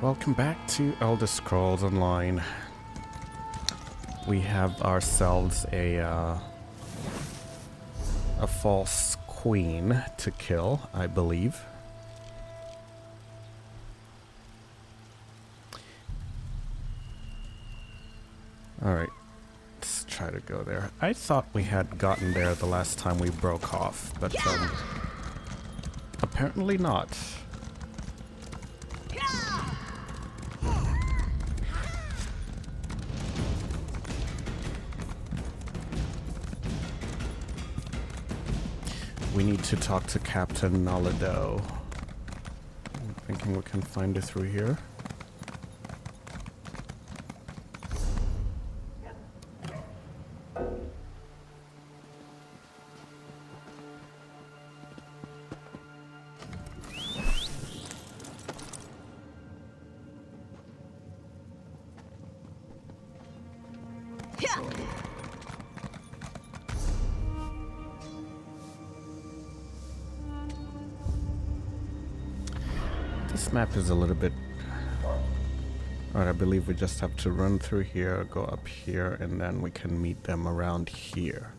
Welcome back to Elder Scrolls Online. We have ourselves a false queen to kill, I believe. Alright, let's try to go there. I thought we had gotten there the last time we broke off, but apparently not. We need to talk to Captain Nalado. I'm thinking we can find it through here. This map is a little bit... Alright, I believe we just have to run through here, go up here, and then we can meet them around here.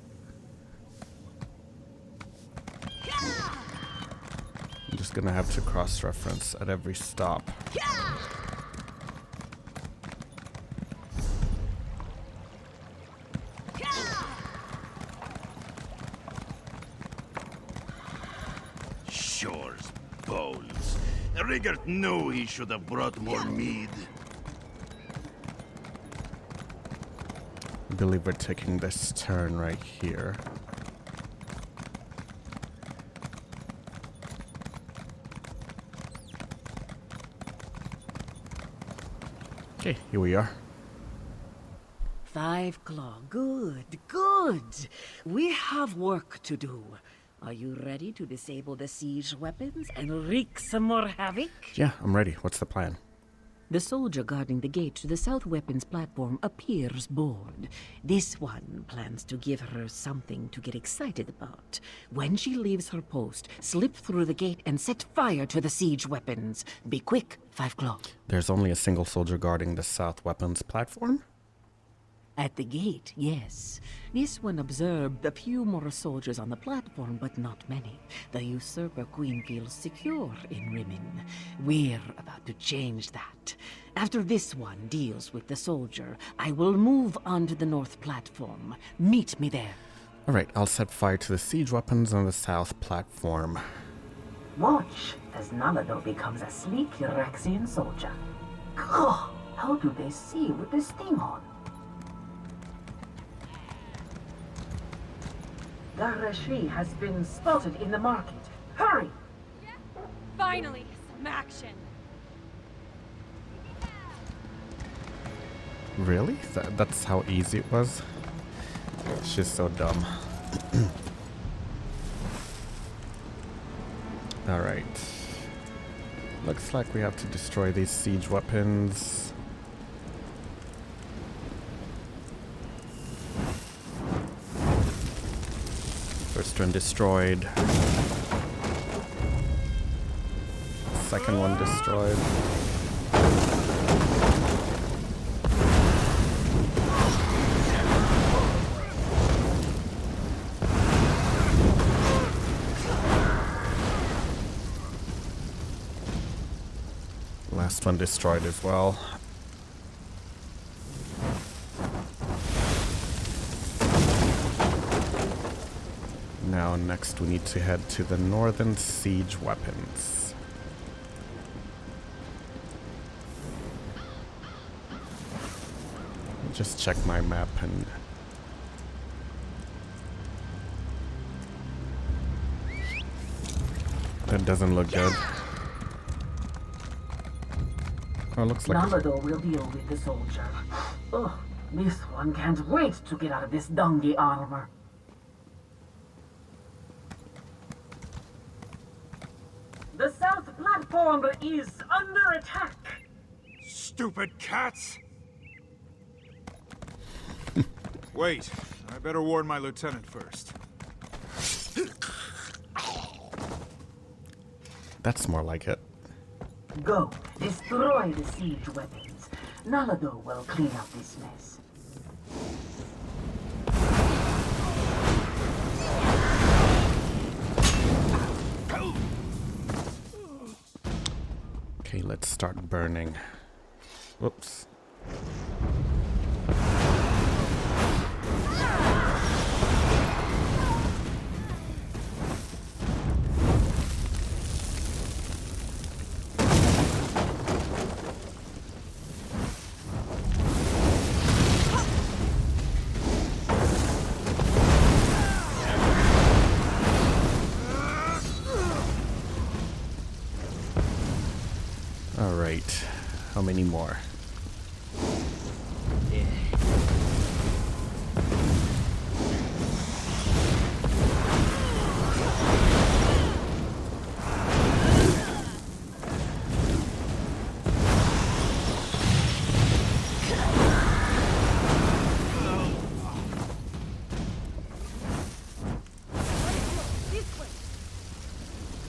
I'm just gonna have to cross-reference at every stop. Rigert knew he should have brought more mead. I believe we're taking this turn right here. Okay, here we are. 5 Claw. Good, good. We have work to do. Are you ready to disable the siege weapons and wreak some more havoc? Yeah, I'm ready. What's the plan? The soldier guarding the gate to the south weapons platform appears bored. This one plans to give her something to get excited about. When she leaves her post, slip through the gate and set fire to the siege weapons. Be quick, 5 Claw. There's only a single soldier guarding the south weapons platform? At the gate, yes. This one observed a few more soldiers on the platform, but not many. The usurper queen feels secure in Rimmon. We're about to change that. After this one deals with the soldier, I will move on to the north platform. Meet me there. Alright, I'll set fire to the siege weapons on the south platform. Watch as Nalado becomes a sleek Erexian soldier. Oh, how do they see with this thing on? Garashi has been spotted in the market. Hurry! Finally, some action. Really? That's how easy it was? She's so dumb. Alright. Looks like we have to destroy these siege weapons. First one destroyed. Second one destroyed. Last one destroyed as well. Now next we need to head to the northern siege weapons. Just check my map and... That doesn't look good. Oh, looks like... Nalado will deal with the soldier. Oh, this one can't wait to get out of this dungy armor. The south platform is under attack. Stupid cats! Wait, I better warn my lieutenant first. That's more like it. Go, destroy the siege weapons. Nalado will clean up this mess. Okay, let's start burning. Whoops. All right, how many more?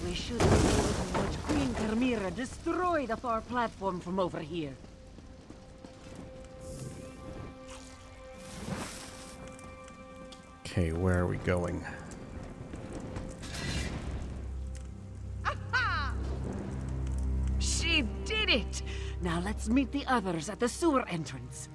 We should be able to watch Queen Carmira destroy the far platform from over here. Okay, where are we going? She did it! Now let's meet the others at the sewer entrance.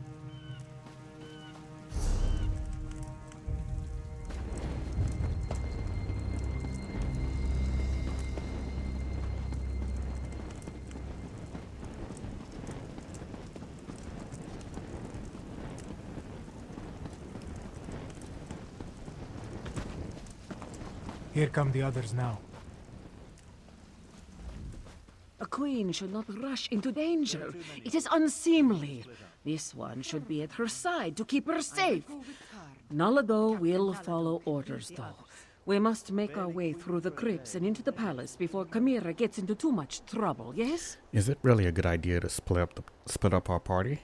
Here come the others now. A queen should not rush into danger. It is unseemly. This one should be at her side to keep her safe. Nalado will follow orders, though. We must make our way through the crypts and into the palace before Camira gets into too much trouble, yes? Is it really a good idea to split up our party?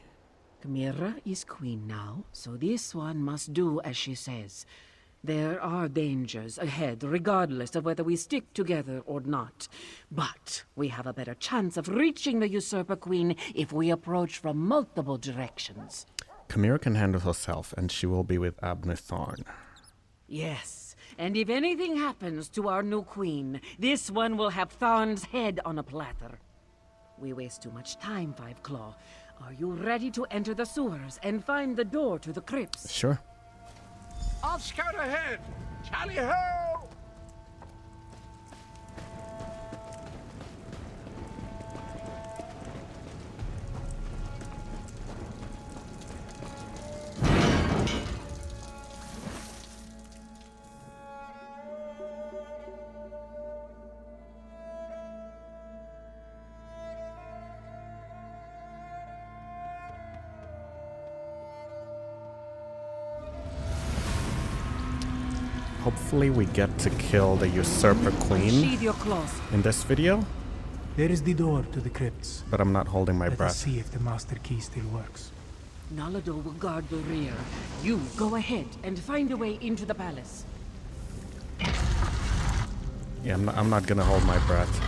Camira is queen now, so this one must do as she says. There are dangers ahead, regardless of whether we stick together or not. But we have a better chance of reaching the Usurper Queen if we approach from multiple directions. Camira can handle herself, and she will be with Abner Thorn. Yes, and if anything happens to our new queen, this one will have Thorn's head on a platter. We waste too much time, Five Claw. Are you ready to enter the sewers and find the door to the crypts? Sure. I'll scout ahead! Tally ho! Hopefully we get to kill the Usurper Queen Sheathe your claws. in this video, There is the door to the crypts. but I'm not holding my Let us breath. see if the master key still works. Nalado will guard the rear. You go ahead and find a way into the palace. Yeah, I'm not gonna hold my breath.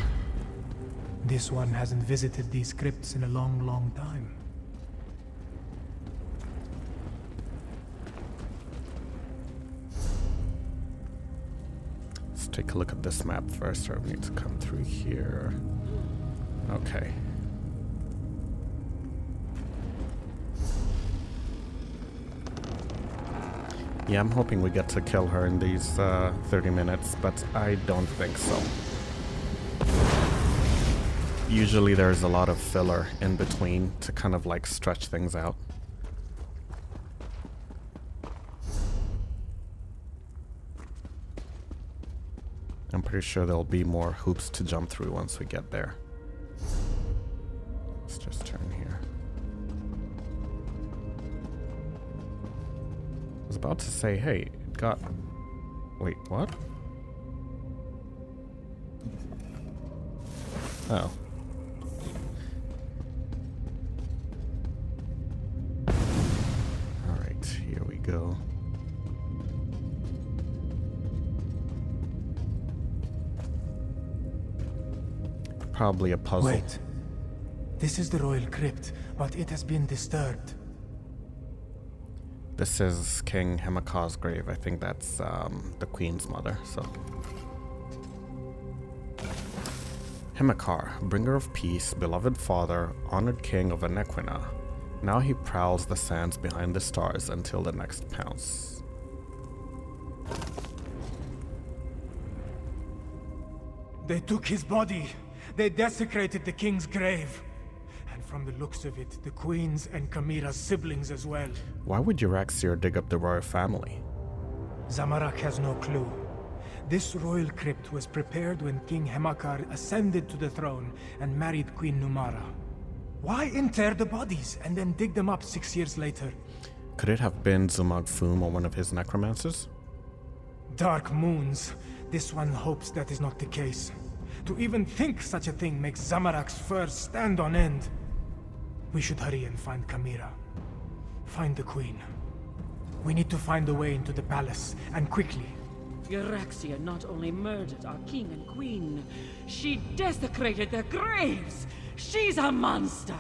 This one hasn't visited these crypts in a long, long time. Let's take a look at this map first. I need to come through here. Okay. Yeah, I'm hoping we get to kill her in these 30 minutes, but I don't think so. Usually there's a lot of filler in between to kind of like stretch things out. I'm pretty sure there'll be more hoops to jump through once we get there. Let's just turn here. I was about to say, hey, it got... Wait, what? Oh. Alright, here we go. Probably a puzzle. Wait, This is the royal crypt, but it has been disturbed. This is King Hemakar's grave. I think that's the queen's mother, so. Hemakar, bringer of peace, beloved father, honored king of Anequina. Now he prowls the sands behind the stars until the next pounce. They took his body. They desecrated the king's grave. And from the looks of it, the queen's and Kamira's siblings as well. Why would Euryxia dig up the royal family? Zamorak has no clue. This royal crypt was prepared when King Hemakar ascended to the throne and married Queen Numara. Why inter the bodies and then dig them up 6 years later? Could it have been Zumag Fum or one of his necromancers? Dark moons. This one hopes that is not the case. To even think such a thing makes Zamorak's fur stand on end. We should hurry and find Kamira. Find the queen. We need to find a way into the palace, and quickly. Euryxia not only murdered our king and queen, she desecrated their graves! She's a monster!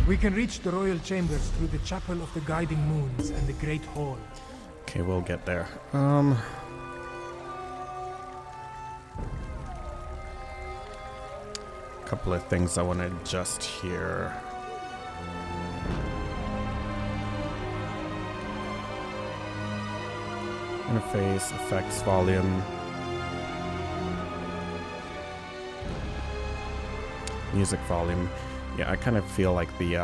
We can reach the royal chambers through the Chapel of the Guiding Moons and the Great Hall. Okay, we'll get there. Couple of things I want to adjust here. Interface, effects, volume. Music volume. Yeah, I kind of feel like the,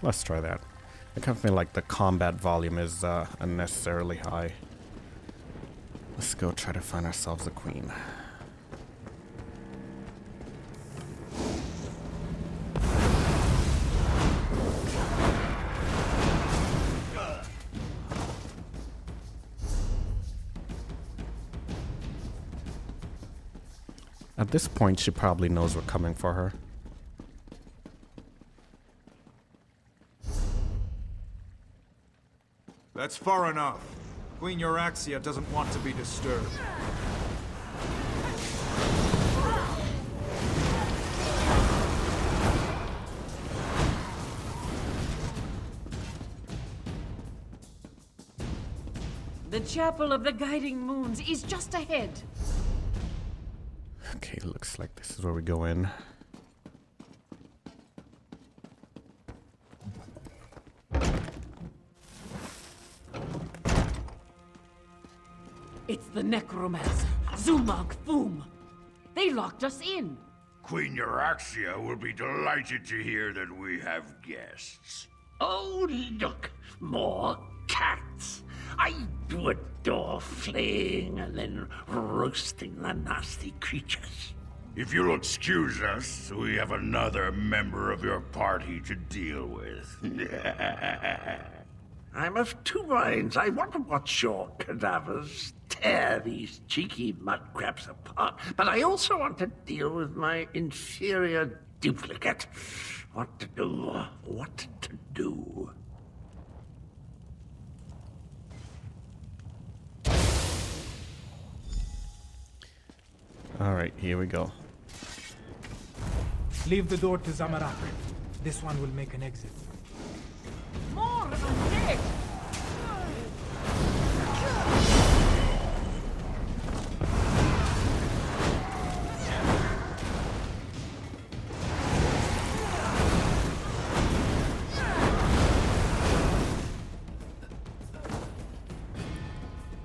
let's try that. I kind of feel like the combat volume is unnecessarily high. Let's go try to find ourselves a queen. At this point, she probably knows we're coming for her. That's far enough. Queen Euryxia doesn't want to be disturbed. The Chapel of the Guiding Moons is just ahead. Okay, looks like this is where we go in. It's the Necromancer, Zumag Fum. They locked us in. Queen Euryxia will be delighted to hear that we have guests. Oh, look, more cats. I do adore flaying and then roasting the nasty creatures. If you'll excuse us, we have another member of your party to deal with. I'm of two minds. I want to watch your cadavers tear these cheeky mudcrabs apart, but I also want to deal with my inferior duplicate. What to do? What to do? Alright, here we go. Leave the door to Zamorak. This one will make an exit. More undead!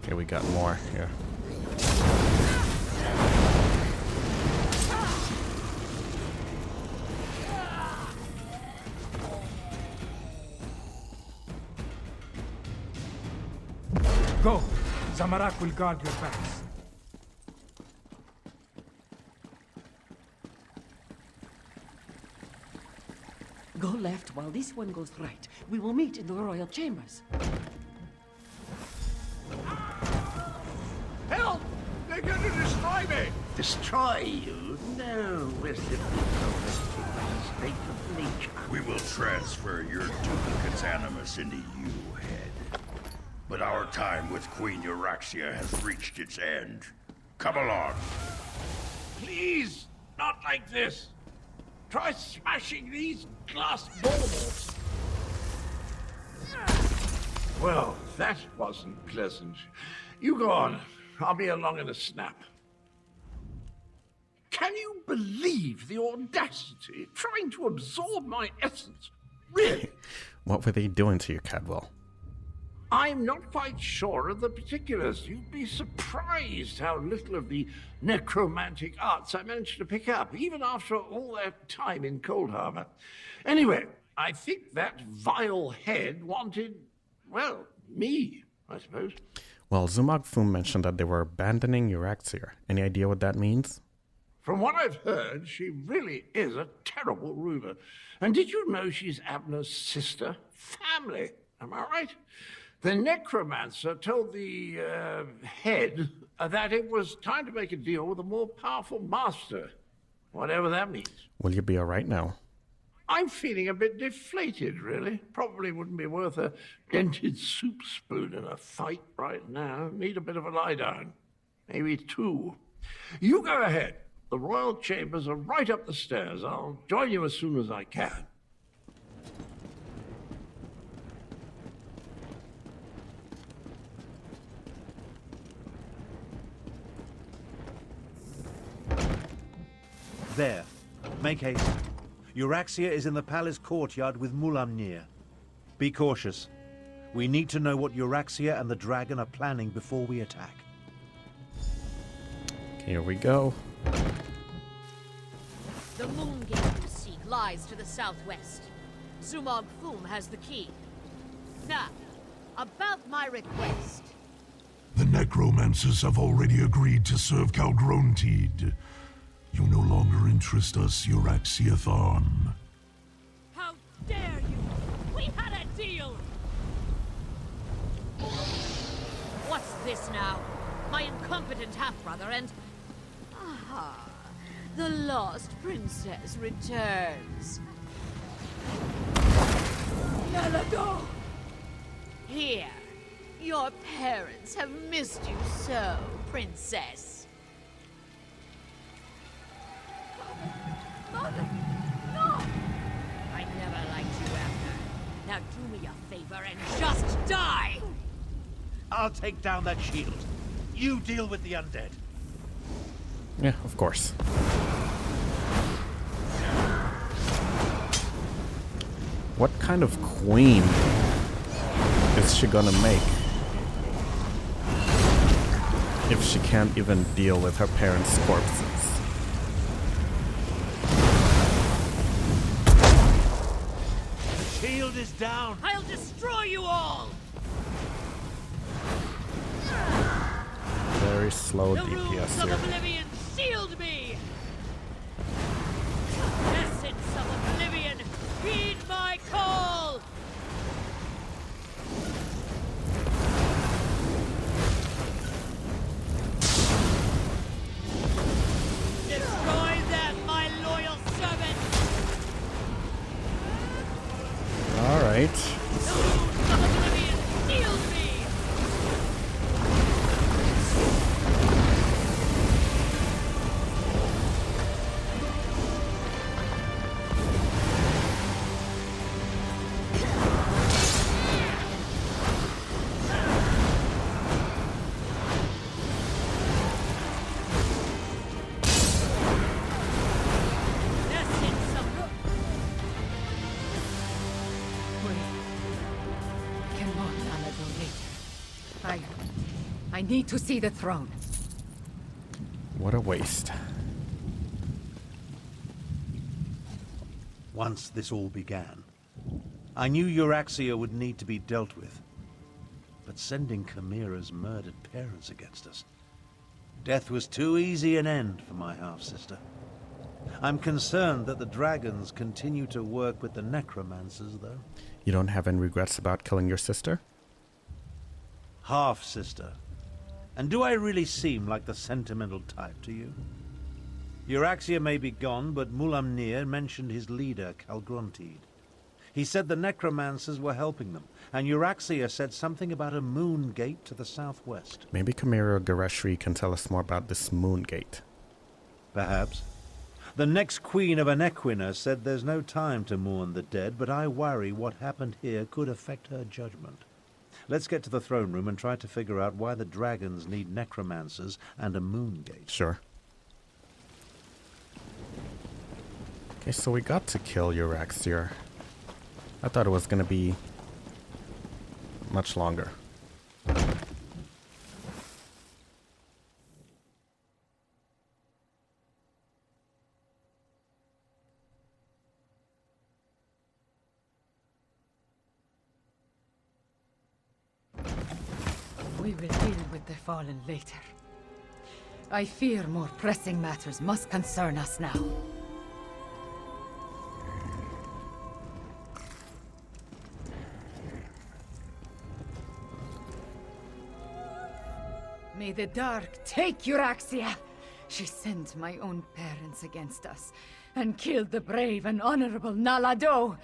Okay, we got more here. Go! Zamorak will guard your backs. go left while this one goes right. We will meet in the royal chambers. Help! They're going to destroy me! Destroy you? No, we're simply protesting the state of nature. We will transfer your duplicate's animus into you, Head. But our time with Queen Euraxia has reached its end. Come along. Please, not like this. Try smashing these glass baubles. Well, that wasn't pleasant. You go on. I'll be along in a snap. Can you believe the audacity trying to absorb my essence? Really? What were they doing to you, Cadwell? I'm not quite sure of the particulars. You'd be surprised how little of the necromantic arts I managed to pick up, even after all that time in Cold Harbor. Anyway, I think that vile head wanted, well, me, I suppose. Well, Zumag Fum mentioned that they were abandoning Euraxia. Any idea what that means? From what I've heard, she really is a terrible ruler. And did you know she's Abner's sister? Family, am I right? The Necromancer told the head that it was time to make a deal with a more powerful master, whatever that means. Will you be alright now? I'm feeling a bit deflated, really. Probably wouldn't be worth a dented soup spoon in a fight right now. Need a bit of a lie down. Maybe two. You go ahead. The royal chambers are right up the stairs. I'll join you as soon as I can. There. Make haste. Euraxia is in the palace courtyard with Mulamnir. Be cautious. We need to know what Euraxia and the dragon are planning before we attack. Here we go. The moon gate you seek lies to the southwest. Zumag Fum has the key. Now, about my request. The Necromancers have already agreed to serve Calgrontid. You no longer interest us, Euraxia Thorn. How dare you! We had a deal! What's this now? My incompetent half-brother and... Aha! The lost princess returns. Nalago! Here. Your parents have missed you so, princess. Mother! No! I never liked you, Abner. Now do me a favor and just die! I'll take down that shield. You deal with the undead. Yeah, of course. What kind of queen is she gonna make if she can't even deal with her parents' corpses? The shield is down. I'll destroy you all! Very slow The runes DPS of here. Oblivion shield me! Essence of Oblivion, heed my call! Destroy them, my loyal servant! Alright. The runes of Oblivion shield me! Essence of... We can walk on a little later. I need to see the throne. What a waste. Once this all began, I knew Euraxia would need to be dealt with. But sending Chimera's murdered parents against us, death was too easy an end for my half-sister. I'm concerned that the dragons continue to work with the Necromancers, though. You don't have any regrets about killing your sister? Half-sister. And do I really seem like the sentimental type to you? Euraxia may be gone, but Mulamnir mentioned his leader, Kalgruntid. He said the Necromancers were helping them, and Euraxia said something about a moon gate to the southwest. Maybe Chimera Gareshri can tell us more about this moon gate. Perhaps. The next queen of Anequina said there's no time to mourn the dead, but I worry what happened here could affect her judgment. Let's get to the throne room and try to figure out why the dragons need necromancers and a moon gate. Sure. Okay, so we got to kill Euraxia. I thought it was gonna be much longer. We will deal with the fallen later. I fear more pressing matters must concern us now. May the dark take Euraxia! She sent my own parents against us, and killed the brave and honorable Nalado!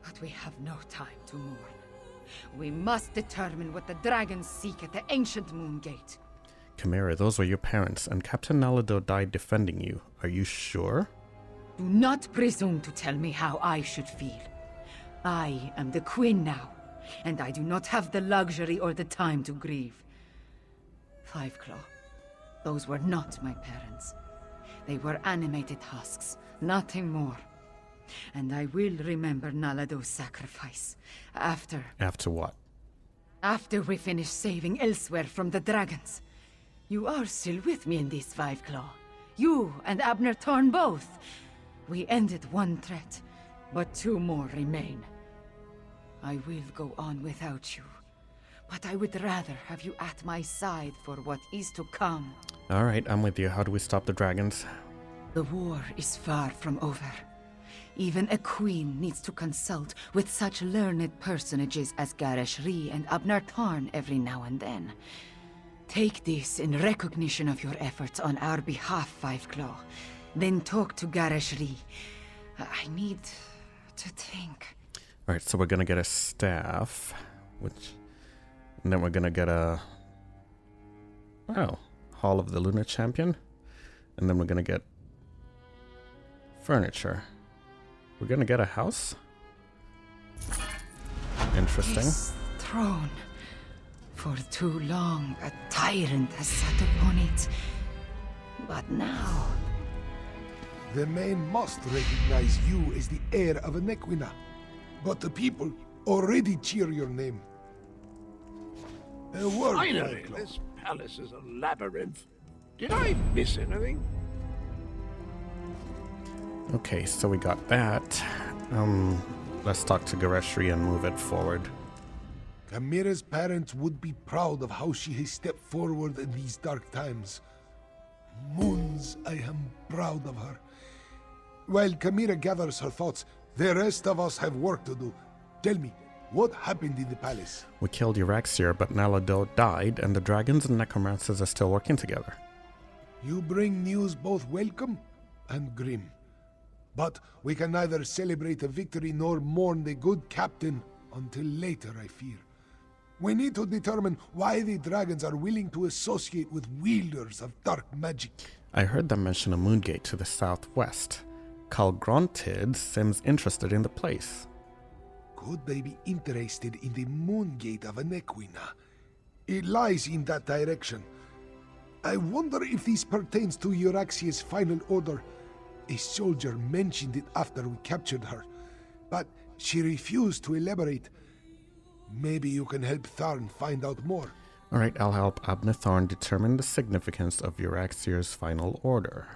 But we have no time to mourn. We must determine what the dragons seek at the ancient moon gate. Chimera, those were your parents, and Captain Nalado died defending you. Are you sure? Do not presume to tell me how I should feel. I am the queen now, and I do not have the luxury or the time to grieve. Fiveclaw, those were not my parents. They were animated husks, nothing more. And I will remember Nalado's sacrifice. After what? After we finish saving Elsweyr from the dragons. You are still with me in this, Fiveclaw. You and Abner Thorn both. We ended one threat, but two more remain. I will go on without you, but I would rather have you at my side for what is to come. Alright, I'm with you. How do we stop the dragons? The war is far from over. Even a queen needs to consult with such learned personages as Gareshri and Abner Tarn every now and then. Take this in recognition of your efforts on our behalf, Fiveclaw. Then talk to Gareshri. I need to think. Alright, so we're gonna get a staff, and then we're gonna get a... Hall of the Lunar Champion. And then we're gonna get furniture. We're gonna get a house? Interesting. This throne. For too long, a tyrant has sat upon it. But now... The men must recognize you as the heir of Anequina. But the people already cheer your name. A word, Finally, Fiveclaw. this palace is a labyrinth. Did I miss anything? Okay, so we got that. Let's talk to Gareshri and move it forward. Chimera's parents would be proud of how she has stepped forward in these dark times. Moons, I am proud of her. While Chimera gathers her thoughts, the rest of us have work to do. Tell me, what happened in the palace? We killed Euraxia, but Nalado died, and the dragons and necromancers are still working together. You bring news both welcome and grim. But we can neither celebrate a victory nor mourn the good captain until later, I fear. We need to determine why the dragons are willing to associate with wielders of dark magic. I heard them mention a moon gate to the southwest. Kalgruntid seems interested in the place. Could they be interested in the moon gate of Anequina? It lies in that direction. I wonder if this pertains to Euraxia's final order. A soldier mentioned it after we captured her, but she refused to elaborate. Maybe you can help Tharn find out more. Alright, I'll help Abner Thorn determine the significance of Euraxia's final order.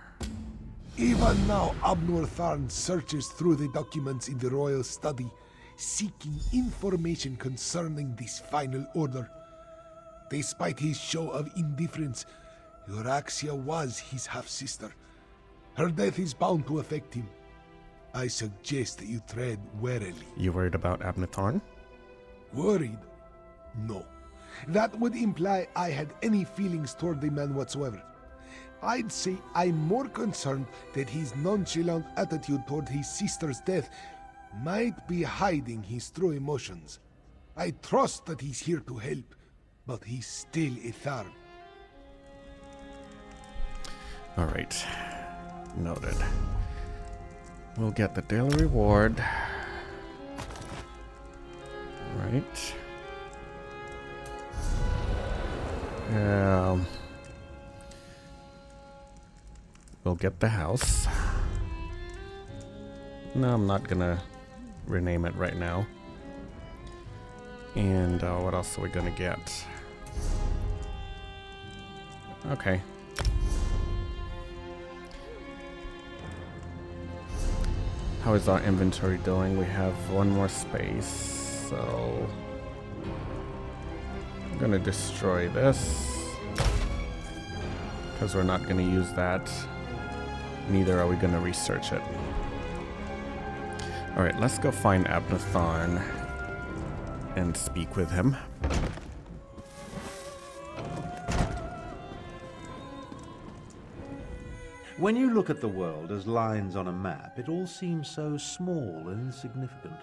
Even now, Abner Tharn searches through the documents in the royal study, seeking information concerning this final order. Despite his show of indifference, Euraxia was his half-sister. Her death is bound to affect him. I suggest that you tread warily. You worried about Abnethorn? Worried? No. That would imply I had any feelings toward the man whatsoever. I'd say I'm more concerned that his nonchalant attitude toward his sister's death might be hiding his true emotions. I trust that he's here to help, but he's still a Tharn. Alright. Noted. We'll get the daily reward. Right. We'll get the house. No, I'm not gonna rename it right now. And what else are we gonna get? Okay. How is our inventory doing? We have one more space, so I'm gonna destroy this because we're not gonna use that. Neither are we gonna research it. Alright, let's go find Abnethorn and speak with him. When you look at the world as lines on a map, it all seems so small and insignificant.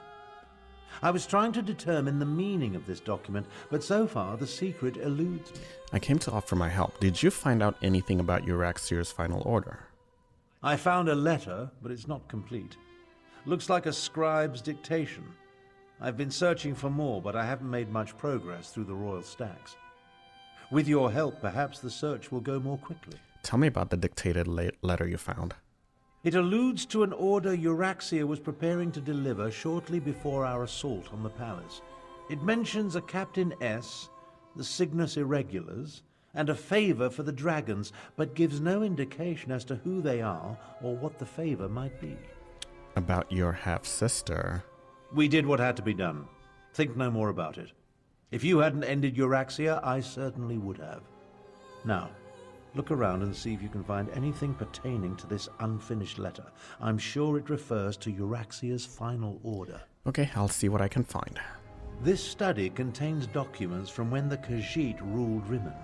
I was trying to determine the meaning of this document, but so far the secret eludes me. I came to offer my help. Did you find out anything about Euraxeer's final order? I found a letter, but it's not complete. Looks like a scribe's dictation. I've been searching for more, but I haven't made much progress through the royal stacks. With your help, perhaps the search will go more quickly. Tell me about the dictated letter you found. It alludes to an order Euraxeer was preparing to deliver shortly before our assault on the palace. It mentions a Captain S, the Cygnus Irregulars, and a favor for the dragons, but gives no indication as to who they are or what the favor might be. About your half-sister. We did what had to be done. Think no more about it. If you hadn't ended Euraxeer, I certainly would have. Now, look around and see if you can find anything pertaining to this unfinished letter. I'm sure it refers to Euraxeer's final order. Okay, I'll see what I can find. This study contains documents from when the Khajiit ruled Rimmon,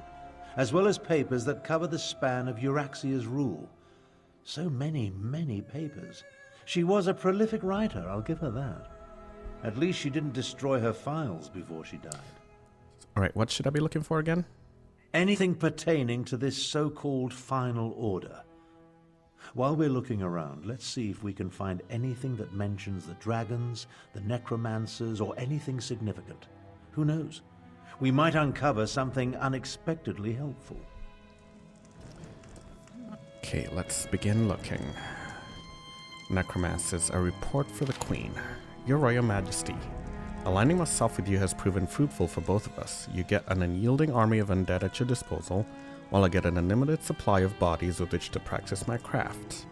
as well as papers that cover the span of Euraxeer's rule. So many, many papers. She was a prolific writer, I'll give her that. At least she didn't destroy her files before she died. Alright, what should I be looking for again? Anything pertaining to this so-called final order. While we're looking around, let's see if we can find anything that mentions the dragons, the necromancers, or anything significant. Who knows? We might uncover something unexpectedly helpful. Okay, let's begin looking. Necromancers, a report for the Queen. Your Royal Majesty, aligning myself with you has proven fruitful for both of us. You get an unyielding army of undead at your disposal, while I get an unlimited supply of bodies with which to practice my craft.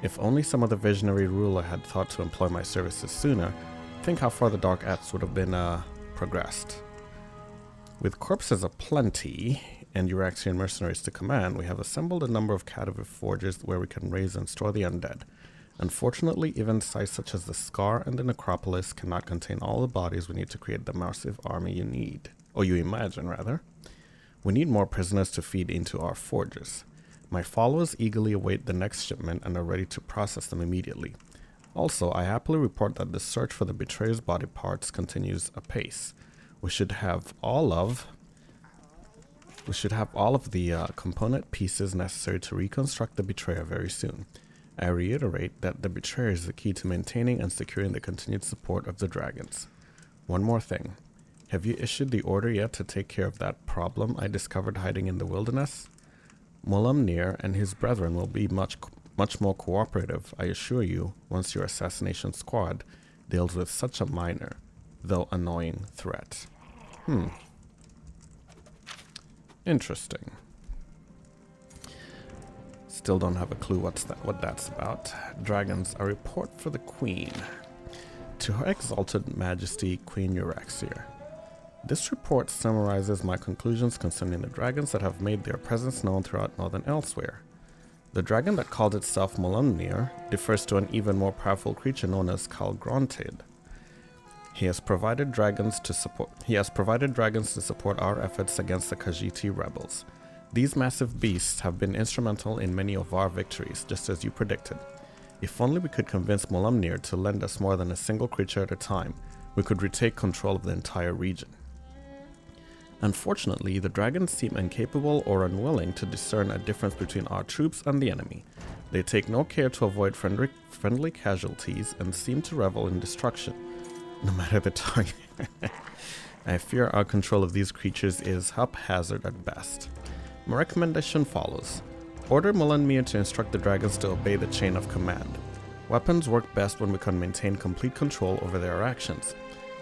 If only some other visionary ruler had thought to employ my services sooner, think how far the Dark Arts would have been progressed. With corpses aplenty and Euraxeer mercenaries to command, we have assembled a number of cadaver forges where we can raise and store the undead. Unfortunately, even sites such as the Scar and the Necropolis cannot contain all the bodies we need to create the massive army you need, or you imagine, rather. We need more prisoners to feed into our forges. My followers eagerly await the next shipment and are ready to process them immediately. Also, I happily report that the search for the betrayer's body parts continues apace. We should have all of the component pieces necessary to reconstruct the betrayer very soon. I reiterate that the betrayer is the key to maintaining and securing the continued support of the dragons. One more thing. Have you issued the order yet to take care of that problem I discovered hiding in the wilderness? Mulamnir and his brethren will be much more cooperative, I assure you, once your assassination squad deals with such a minor, though annoying, threat. Interesting. Still don't have a clue what that's about. Dragons, a report for the Queen. To Her Exalted Majesty, Queen Euraxeer. This report summarizes my conclusions concerning the dragons that have made their presence known throughout northern Elsweyr. The dragon that called itself Molamnir differs to an even more powerful creature known as Kalgrontid. He has provided dragons to support our efforts against the Khajiiti rebels. These massive beasts have been instrumental in many of our victories, just as you predicted. If only we could convince Molamnir to lend us more than a single creature at a time, we could retake control of the entire region. Unfortunately, the dragons seem incapable or unwilling to discern a difference between our troops and the enemy. They take no care to avoid friendly casualties and seem to revel in destruction, no matter the target. I fear our control of these creatures is haphazard at best. My recommendation follows. Order Molamnir to instruct the dragons to obey the chain of command. Weapons work best when we can maintain complete control over their actions.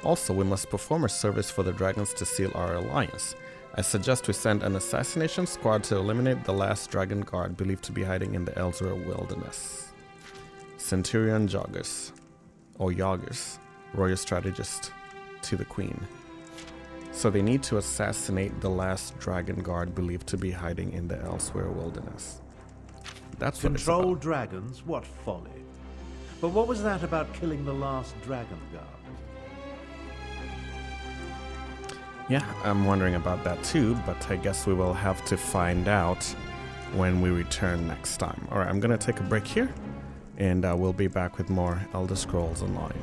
Also, we must perform a service for the dragons to seal our alliance. I suggest we send an assassination squad to eliminate the last dragon guard believed to be hiding in the Elsweyr wilderness. Centurion Joggers, or Yoggers, royal strategist, to the queen. So they need to assassinate the last dragon guard believed to be hiding in the Elsweyr wilderness. That's what it's about. Control dragons? What folly. But what was that about killing the last dragon guard? Yeah, I'm wondering about that too, but I guess we will have to find out when we return next time. Alright, I'm gonna take a break here, and we'll be back with more Elder Scrolls Online.